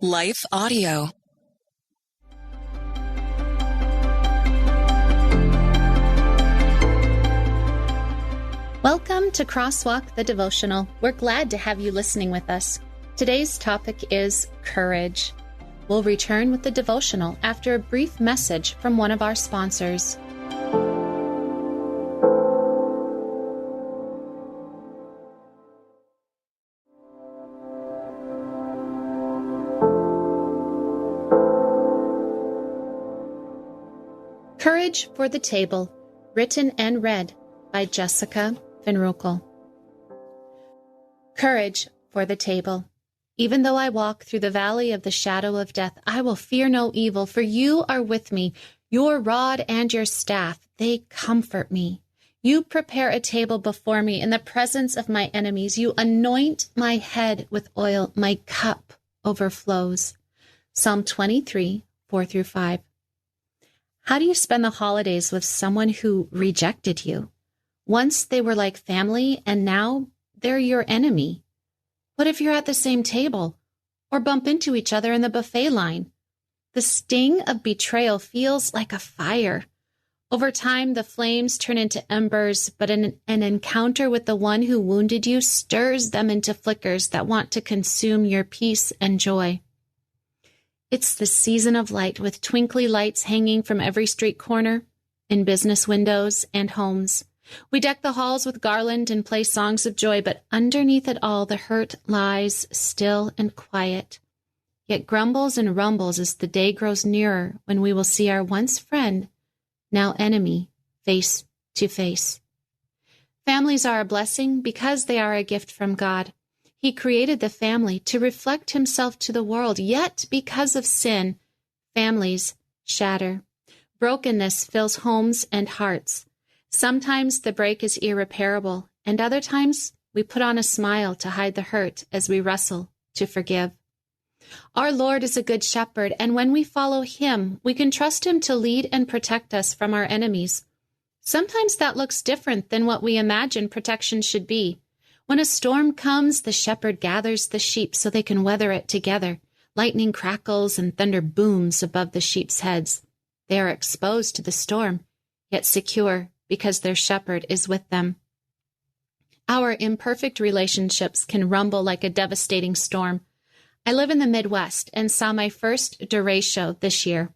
Life Audio. Welcome to Crosswalk the Devotional. We're glad to have you listening with us. Today's topic is courage. We'll return with the devotional after a brief message from one of our sponsors. Courage for the Table, written and read by Jessica Van Roekel. Courage for the table. Even though I walk through the valley of the shadow of death, I will fear no evil, for you are with me. Your rod and your staff, they comfort me. You prepare a table before me in the presence of my enemies. You anoint my head with oil. My cup overflows. Psalm 23, 4-5. How do you spend the holidays with someone who rejected you? Once they were like family, and now they're your enemy. What if you're at the same table or bump into each other in the buffet line? The sting of betrayal feels like a fire. Over time, the flames turn into embers, but an encounter with the one who wounded you stirs them into flickers that want to consume your peace and joy. It's the season of light, with twinkly lights hanging from every street corner, in business windows and homes. We deck the halls with garland and play songs of joy, but underneath it all, the hurt lies still and quiet. Yet grumbles and rumbles as the day grows nearer when we will see our once friend, now enemy, face to face. Families are a blessing because they are a gift from God. He created the family to reflect himself to the world, yet because of sin, families shatter. Brokenness fills homes and hearts. Sometimes the break is irreparable, and other times we put on a smile to hide the hurt as we wrestle to forgive. Our Lord is a good shepherd, and when we follow him, we can trust him to lead and protect us from our enemies. Sometimes that looks different than what we imagine protection should be. When a storm comes, the shepherd gathers the sheep so they can weather it together. Lightning crackles and thunder booms above the sheep's heads. They are exposed to the storm, yet secure because their shepherd is with them. Our imperfect relationships can rumble like a devastating storm. I live in the Midwest and saw my first derecho this year.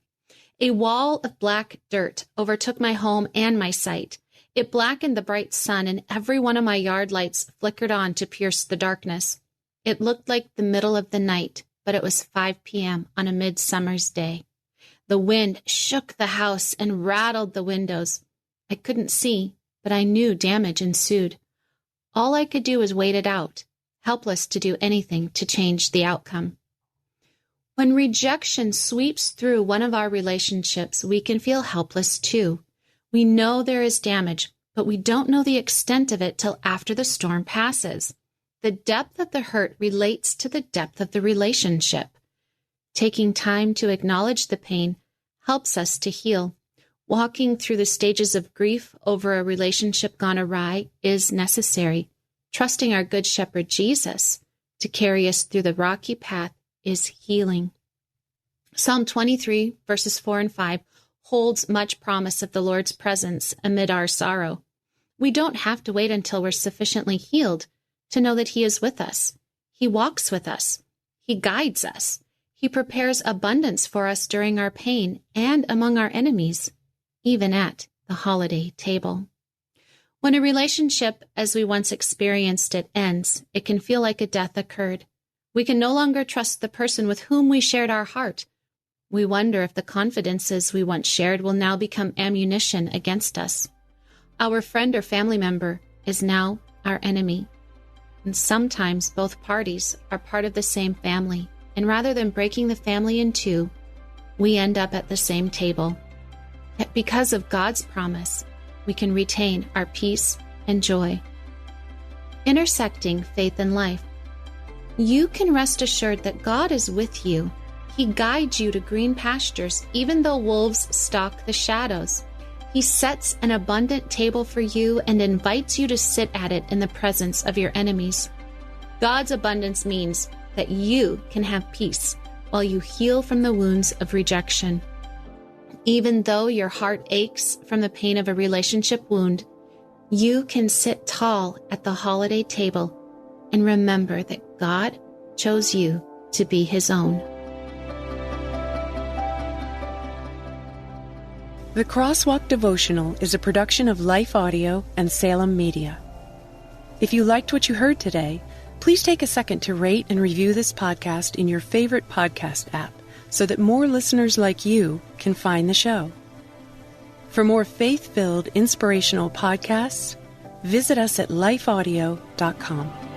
A wall of black dirt overtook my home and my sight. It blackened the bright sun, and every one of my yard lights flickered on to pierce the darkness. It looked like the middle of the night, but it was 5 p.m. on a midsummer's day. The wind shook the house and rattled the windows. I couldn't see, but I knew damage ensued. All I could do was wait it out, helpless to do anything to change the outcome. When rejection sweeps through one of our relationships, we can feel helpless too. We know there is damage, but we don't know the extent of it till after the storm passes. The depth of the hurt relates to the depth of the relationship. Taking time to acknowledge the pain helps us to heal. Walking through the stages of grief over a relationship gone awry is necessary. Trusting our Good Shepherd Jesus to carry us through the rocky path is healing. Psalm 23, verses 4 and 5 holds much promise of the Lord's presence amid our sorrow. We don't have to wait until we're sufficiently healed to know that he is with us. He walks with us. He guides us. He prepares abundance for us during our pain and among our enemies, even at the holiday table. When a relationship, as we once experienced it, ends, it can feel like a death occurred. We can no longer trust the person with whom we shared our heart. We wonder if the confidences we once shared will now become ammunition against us. Our friend or family member is now our enemy. And sometimes both parties are part of the same family, and rather than breaking the family in two, we end up at the same table. Yet because of God's promise, we can retain our peace and joy. Intersecting faith and life. You can rest assured that God is with you. He guides you to green pastures, even though wolves stalk the shadows. He sets an abundant table for you and invites you to sit at it in the presence of your enemies. God's abundance means that you can have peace, while you heal from the wounds of rejection. Even though your heart aches from the pain of a relationship wound, you can sit tall at the holiday table and remember that God chose you to be His own. The Crosswalk Devotional is a production of Life Audio and Salem Media. If you liked what you heard today, please take a second to rate and review this podcast in your favorite podcast app so that more listeners like you can find the show. For more faith-filled, inspirational podcasts, visit us at lifeaudio.com.